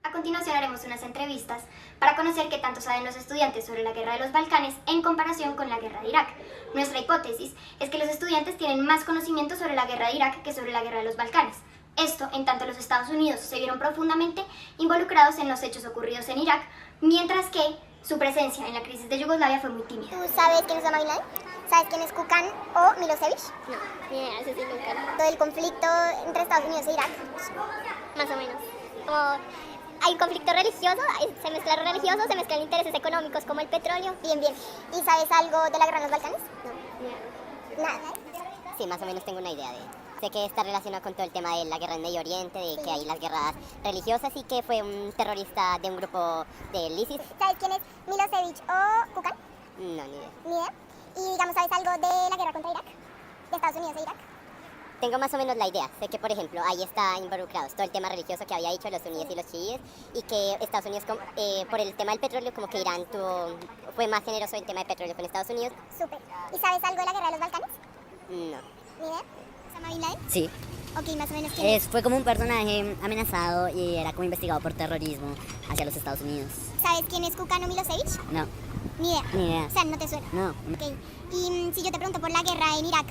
A continuación haremos unas entrevistas para conocer qué tanto saben los estudiantes sobre la guerra de los Balcanes en comparación con la guerra de Irak. Nuestra hipótesis es que los estudiantes tienen más conocimiento sobre la guerra de Irak que sobre la guerra de los Balcanes. Esto en tanto los Estados Unidos se vieron profundamente involucrados en los hechos ocurridos en Irak, mientras que su presencia en la crisis de Yugoslavia fue muy tímida. ¿Tú sabes quién es Osama Bin Laden? ¿Sabes quién es Kukan o Milosevic? No, ni idea, ese sí nunca. Todo el conflicto entre Estados Unidos e Irak. Más o menos. Como hay un conflicto religioso, se mezcla lo religioso, se mezclan intereses económicos como el petróleo. Bien, bien. ¿Y sabes algo de la guerra en los Balcanes? No, Nada. Sí, más o menos tengo una idea de... Sé que está relacionado con todo el tema de la guerra en Medio Oriente, de que hay las guerras religiosas y que fue un terrorista de un grupo del ISIS. ¿Sabes quién es Milosevic o Kukan? No, ni idea. Ni idea. ¿Y digamos, sabes algo de la guerra contra Irak? ¿De Estados Unidos e Irak? Tengo más o menos la idea. Sé que, por ejemplo, ahí está involucrados todo el tema religioso que había dicho los suníes y los chiíes, y que Estados Unidos, por el tema del petróleo, como que Irán fue más generoso en el tema de petróleo con Estados Unidos. Súper. ¿Y sabes algo de la guerra de los Balcanes? No. Ni idea. ¿Osama Bin Laden? Sí, Ok, más o menos quién es. fue como un personaje amenazado y era como investigado por terrorismo hacia los Estados Unidos. ¿Sabes quién es Kukan o Milosevic? No, Ni idea. ni idea. O sea, no te suena. No. Ok. Y si yo te pregunto por la guerra en Irak,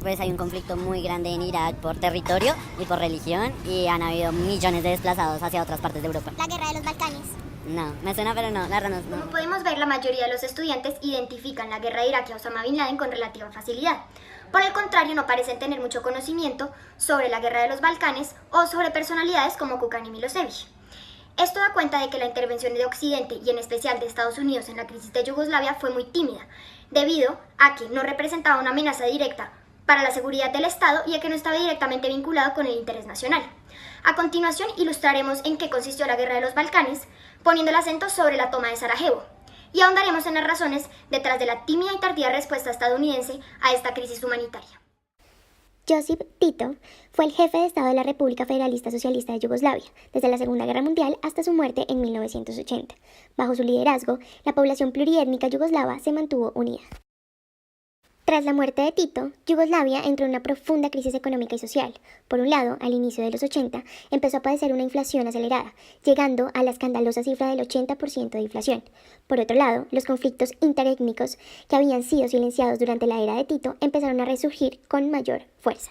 Pues hay un conflicto muy grande en Irak por territorio y por religión y han habido millones de desplazados hacia otras partes de Europa. la guerra de los Balcanes. No, me suena pero no, la verdad no. Como podemos ver, la mayoría de los estudiantes identifican la guerra de Irak y a Osama Bin Laden con relativa facilidad. Por el contrario, no parecen tener mucho conocimiento sobre la guerra de los Balcanes o sobre personalidades como Kukan y Milosevic. Esto da cuenta de que la intervención de Occidente y en especial de Estados Unidos en la crisis de Yugoslavia fue muy tímida, debido a que no representaba una amenaza directa para la seguridad del Estado y a que no estaba directamente vinculado con el interés nacional. A continuación ilustraremos en qué consistió la guerra de los Balcanes, poniendo el acento sobre la toma de Sarajevo, y ahondaremos en las razones detrás de la tímida y tardía respuesta estadounidense a esta crisis humanitaria. Josip Tito fue el jefe de Estado de la República Federalista Socialista de Yugoslavia desde la Segunda Guerra Mundial hasta su muerte en 1980. Bajo su liderazgo, la población pluriétnica yugoslava se mantuvo unida. Tras la muerte de Tito, Yugoslavia entró en una profunda crisis económica y social. Por un lado, al inicio de los 80, empezó a padecer una inflación acelerada, llegando a la escandalosa cifra del 80% de inflación. Por otro lado, los conflictos interétnicos que habían sido silenciados durante la era de Tito empezaron a resurgir con mayor fuerza.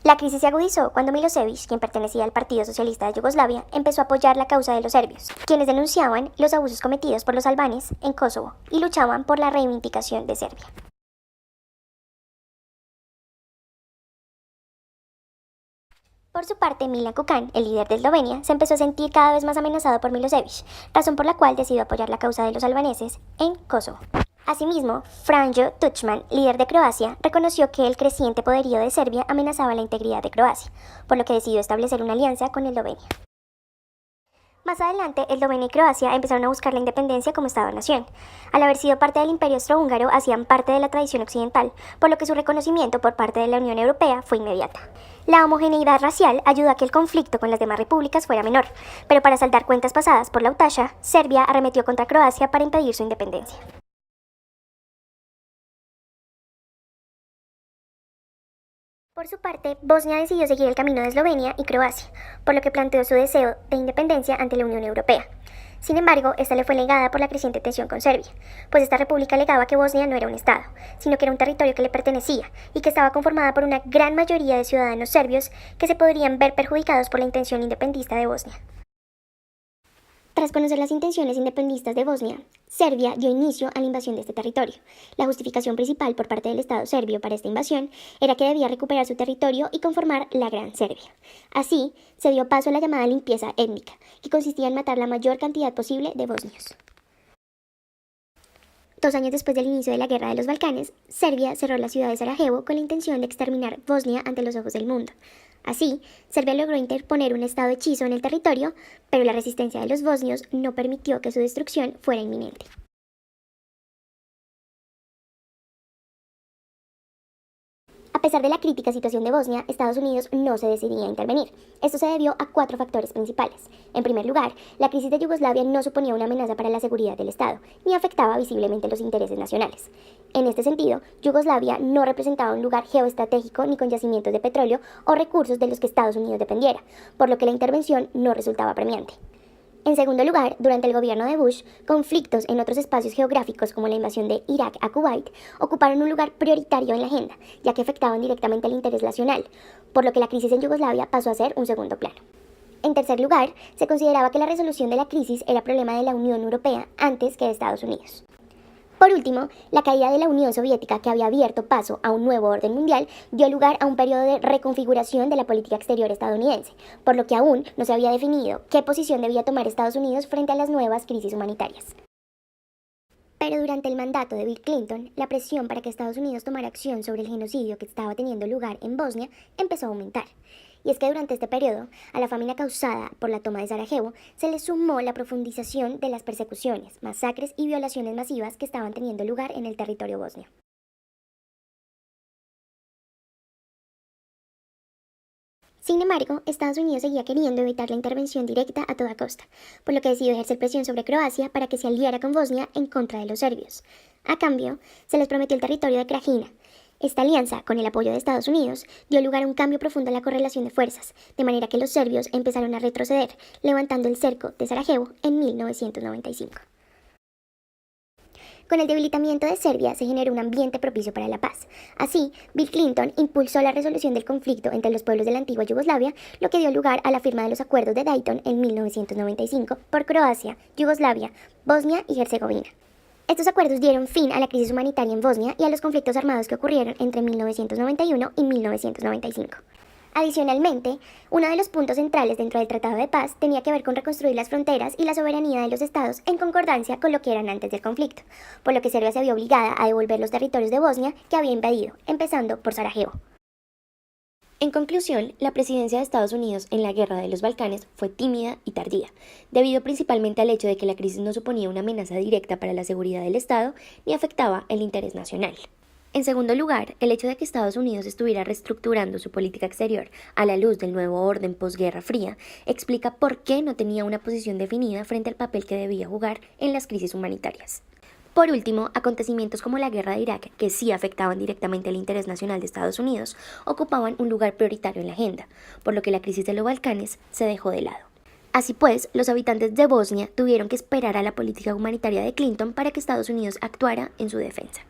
La crisis se agudizó cuando Milosevic, quien pertenecía al Partido Socialista de Yugoslavia, empezó a apoyar la causa de los serbios, quienes denunciaban los abusos cometidos por los albanes en Kosovo y luchaban por la reivindicación de Serbia. Por su parte, Milan Kukan, el líder de Eslovenia, se empezó a sentir cada vez más amenazado por Milosevic, razón por la cual decidió apoyar la causa de los albaneses en Kosovo. Asimismo, Franjo Tuđman, líder de Croacia, reconoció que el creciente poderío de Serbia amenazaba la integridad de Croacia, por lo que decidió establecer una alianza con Eslovenia. Más adelante, Eslovenia y Croacia empezaron a buscar la independencia como Estado-nación. Al haber sido parte del Imperio Austrohúngaro, hacían parte de la tradición occidental, por lo que su reconocimiento por parte de la Unión Europea fue inmediata. La homogeneidad racial ayudó a que el conflicto con las demás repúblicas fuera menor, pero para saldar cuentas pasadas por la UTASA, Serbia arremetió contra Croacia para impedir su independencia. Por su parte, Bosnia decidió seguir el camino de Eslovenia y Croacia, por lo que planteó su deseo de independencia ante la Unión Europea. Sin embargo, esta le fue negada por la creciente tensión con Serbia, pues esta república alegaba que Bosnia no era un estado, sino que era un territorio que le pertenecía y que estaba conformada por una gran mayoría de ciudadanos serbios que se podrían ver perjudicados por la intención independentista de Bosnia. Tras conocer las intenciones independistas de Bosnia, Serbia dio inicio a la invasión de este territorio. La justificación principal por parte del Estado serbio para esta invasión era que debía recuperar su territorio y conformar la Gran Serbia. Así, se dio paso a la llamada limpieza étnica, que consistía en matar la mayor cantidad posible de bosnios. 2 años después del inicio de la Guerra de los Balcanes, Serbia cerró la ciudad de Sarajevo con la intención de exterminar Bosnia ante los ojos del mundo. Así, Serbia logró interponer un estado hechizo en el territorio, pero la resistencia de los bosnios no permitió que su destrucción fuera inminente. A pesar de la crítica situación de Bosnia, Estados Unidos no se decidía a intervenir. Esto se debió a 4 factores principales. En primer lugar, la crisis de Yugoslavia no suponía una amenaza para la seguridad del Estado, ni afectaba visiblemente los intereses nacionales. En este sentido, Yugoslavia no representaba un lugar geoestratégico ni con yacimientos de petróleo o recursos de los que Estados Unidos dependiera, por lo que la intervención no resultaba apremiante. En segundo lugar, durante el gobierno de Bush, conflictos en otros espacios geográficos como la invasión de Irak a Kuwait ocuparon un lugar prioritario en la agenda, ya que afectaban directamente el interés nacional, por lo que la crisis en Yugoslavia pasó a ser un segundo plano. En tercer lugar, se consideraba que la resolución de la crisis era problema de la Unión Europea antes que de Estados Unidos. Por último, la caída de la Unión Soviética, que había abierto paso a un nuevo orden mundial, dio lugar a un periodo de reconfiguración de la política exterior estadounidense, por lo que aún no se había definido qué posición debía tomar Estados Unidos frente a las nuevas crisis humanitarias. Pero durante el mandato de Bill Clinton, la presión para que Estados Unidos tomara acción sobre el genocidio que estaba teniendo lugar en Bosnia empezó a aumentar. Y es que durante este periodo, a la famine causada por la toma de Sarajevo, se le sumó la profundización de las persecuciones, masacres y violaciones masivas que estaban teniendo lugar en el territorio bosnio. Sin embargo, Estados Unidos seguía queriendo evitar la intervención directa a toda costa, por lo que decidió ejercer presión sobre Croacia para que se aliara con Bosnia en contra de los serbios. A cambio, se les prometió el territorio de Krajina. Esta alianza, con el apoyo de Estados Unidos, dio lugar a un cambio profundo en la correlación de fuerzas, de manera que los serbios empezaron a retroceder, levantando el cerco de Sarajevo en 1995. Con el debilitamiento de Serbia se generó un ambiente propicio para la paz. Así, Bill Clinton impulsó la resolución del conflicto entre los pueblos de la antigua Yugoslavia, lo que dio lugar a la firma de los acuerdos de Dayton en 1995 por Croacia, Yugoslavia, Bosnia y Herzegovina. Estos acuerdos dieron fin a la crisis humanitaria en Bosnia y a los conflictos armados que ocurrieron entre 1991 y 1995. Adicionalmente, uno de los puntos centrales dentro del Tratado de Paz tenía que ver con reconstruir las fronteras y la soberanía de los estados en concordancia con lo que eran antes del conflicto, por lo que Serbia se vio obligada a devolver los territorios de Bosnia que había invadido, empezando por Sarajevo. En conclusión, la presidencia de Estados Unidos en la Guerra de los Balcanes fue tímida y tardía, debido principalmente al hecho de que la crisis no suponía una amenaza directa para la seguridad del Estado ni afectaba el interés nacional. En segundo lugar, el hecho de que Estados Unidos estuviera reestructurando su política exterior a la luz del nuevo orden posguerra fría explica por qué no tenía una posición definida frente al papel que debía jugar en las crisis humanitarias. Por último, acontecimientos como la guerra de Irak, que sí afectaban directamente el interés nacional de Estados Unidos, ocupaban un lugar prioritario en la agenda, por lo que la crisis de los Balcanes se dejó de lado. Así pues, los habitantes de Bosnia tuvieron que esperar a la política humanitaria de Clinton para que Estados Unidos actuara en su defensa.